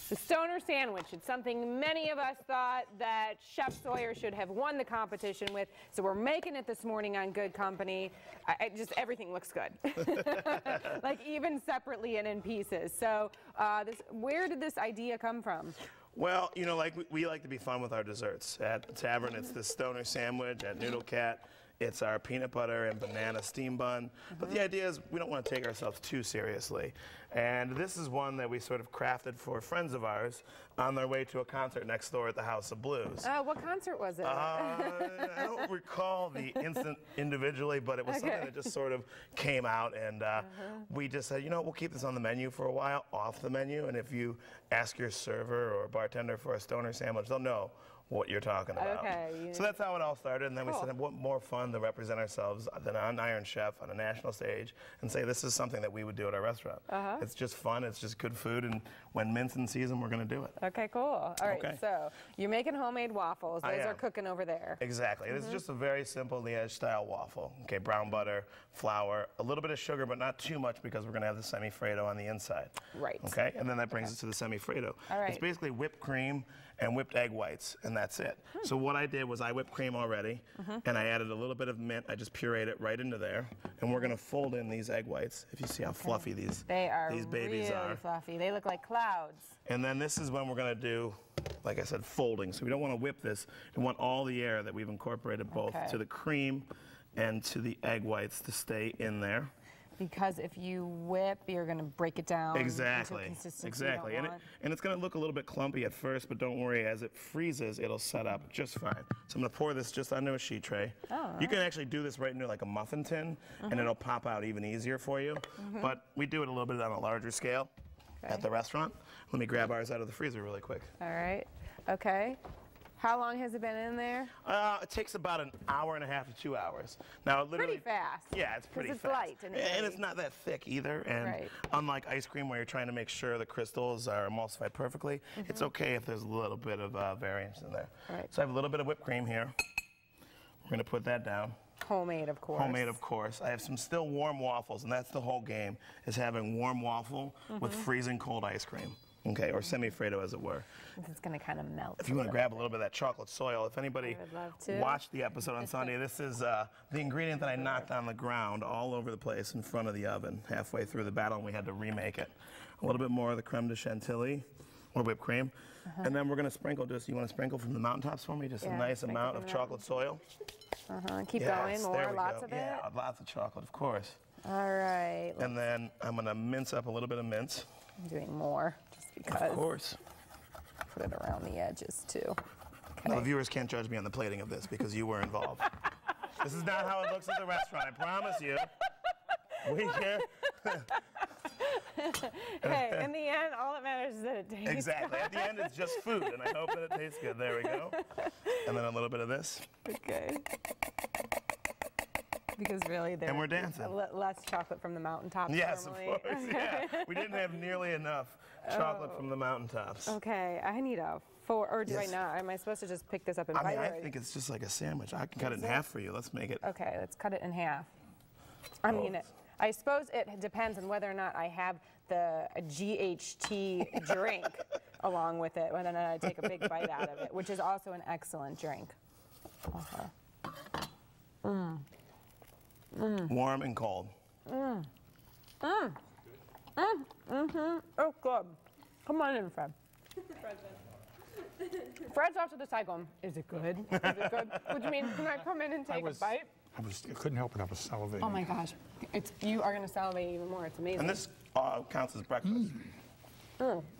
The Stoner Sandwich. It's something many of us thought that Chef Sawyer should have won the competition with, so we're making it this morning on Good Company. Just everything looks good, like even separately and in pieces. So where did this idea come from? Well, you know, like we like to be fun with our desserts. At the tavern, it's the Stoner Sandwich. At Noodlecat, it's our peanut butter and banana steam bun. But the idea is we don't want to take ourselves too seriously. And this is one that we sort of crafted for friends of ours on their way to a concert next door at the House of Blues. What concert was it? I don't recall the instant individually, but it was something that just sort of came out, and we just said, you know, we'll keep this on the menu for a while, off the menu, and if you ask your server or bartender for a Stoner Sandwich, they'll know what you're talking about. Okay. So that's how it all started, and then we said, what more fun to represent ourselves than on Iron Chef on a national stage and say this is something that we would do at our restaurant. It's just fun, it's just good food, and when Minson sees them, we're going to do it. Okay, cool. All right, so you're making homemade waffles. Those are cooking over there. Exactly. This is just a very simple Liège style waffle. Okay, brown butter, flour, a little bit of sugar, but not too much because we're going to have the semi-Freddo on the inside. Right. Okay, and then that brings us to the semi-Freddo. All right. It's basically whipped cream and whipped egg whites, and that's it. So what I did was I whipped cream already, and I added a little bit of mint. I just pureed it right into there, and we're going to fold in these egg whites. If you see how fluffy these babies are. Really fluffy. They look like clouds. And then this is when we're going to do, like I said, folding. So we don't want to whip this. We want all the air that we've incorporated both to the cream and to the egg whites to stay in there. Because if you whip, you're going to break it down. Exactly. Into a consistency Exactly. you And don't want. it's going to look a little bit clumpy at first, but don't worry. As it freezes, it'll set up just fine. So I'm going to pour this just onto a sheet tray. You can actually do this right into like a muffin tin, and it'll pop out even easier for you. But we do it a little bit on a larger scale at the restaurant. Let me grab ours out of the freezer really quick. All right. Okay. How long has it been in there? It takes about an hour and a half to 2 hours. Now, literally, pretty fast. Yeah, it's pretty fast. It's light and it's not that thick either. And unlike ice cream, where you're trying to make sure the crystals are emulsified perfectly, it's okay if there's a little bit of variance in there. So I have a little bit of whipped cream here. We're going to put that down. Homemade, of course. Homemade, of course. I have some still warm waffles, and that's the whole game, is having warm waffle with freezing cold ice cream. Okay, or semi-Freddo, as it were. It's going to kind of melt. If you want to grab a little bit of that chocolate soil, if anybody watched the episode on Sunday, this is the ingredient that I knocked on the ground all over the place in front of the oven halfway through the battle, and we had to remake it. A little bit more of the creme de chantilly, or whipped cream. And then we're going to sprinkle you want to sprinkle from the mountaintops for me? Just a nice amount of chocolate soil. Keep going, more, lots of it? Yeah, lots of chocolate, of course. All right. And then I'm going to mince up a little bit of mince. I'm doing more, just because. Of course. Put it around the edges, too. Okay. Well, the viewers can't judge me on the plating of this because you were involved. This is not how it looks at the restaurant, I promise you. We care. Hey, in the end, all that matters is that it tastes Exactly. At the end, it's just food, and I hope that it tastes good. There we go. And then a little bit of this. Okay. Because really, there's we're dancing. Less chocolate from the mountaintops. Yes, normally. of course. Yeah. We didn't have nearly enough chocolate from the mountaintops. Okay, I need a 4, or do I not? Am I supposed to just pick this up and bite it? I think it's just like a sandwich. I can cut it in half for you. Let's make it. Okay, let's cut it in half. I mean, I suppose it depends on whether or not I have the GHT drink along with it, whether or not I take a big bite out of it, which is also an excellent drink. Warm and cold. Oh, good. Come on in, Fred. Fred's off to the side going, is it good? Is it good? Which means, can I come in and take a bite? I couldn't help it, I was salivating. Oh my gosh. You are going to salivate even more. It's amazing. And this counts as breakfast.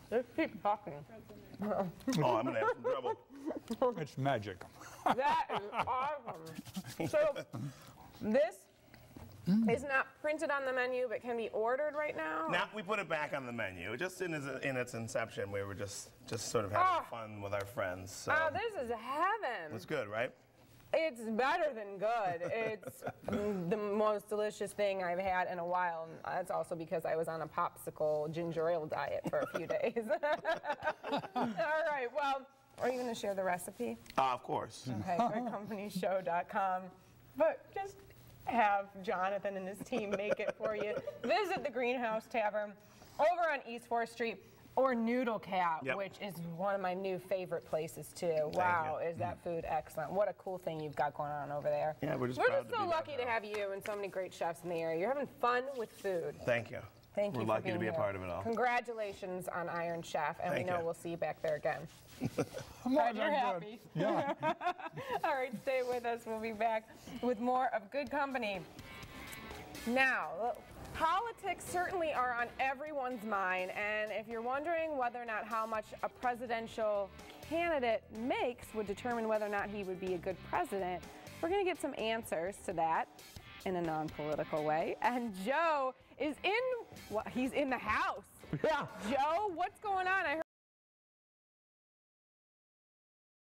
Just keep talking. Oh, I'm going to have some trouble. It's magic. That is awesome. So, this is not printed on the menu, but can be ordered right now? Now, we put it back on the menu. Just in its inception, we were just sort of having fun with our friends. So. Oh, this is heaven. It's good, right? It's better than good. It's the most delicious thing I've had in a while. And that's also because I was on a popsicle ginger ale diet for a few days. All right, well, are you going to share the recipe? Of course. Okay, goodcompanyshow.com. But just have Jonathan and his team make it for you. Visit the Greenhouse Tavern over on East 4th Street. Or Noodlecat, Yep. which is one of my new favorite places too. Wow, is that food excellent. What a cool thing you've got going on over there. Yeah, we're just so proud to be lucky there. to have you and so many great chefs in the area. You're having fun with food. Thank you. Thank you We're for lucky being to be here. a part of it all. Congratulations on Iron Chef, and Thank we know you. we'll see you back there again. I'm Glad not you're that happy. good. Yeah. All right, stay with us. We'll be back with more of Good Company. Now, politics certainly are on everyone's mind, and if you're wondering whether or not how much a presidential candidate makes would determine whether or not he would be a good president, we're going to get some answers to that in a non-political way. And Joe is he's in the house. Yeah. Joe, what's going on? I heard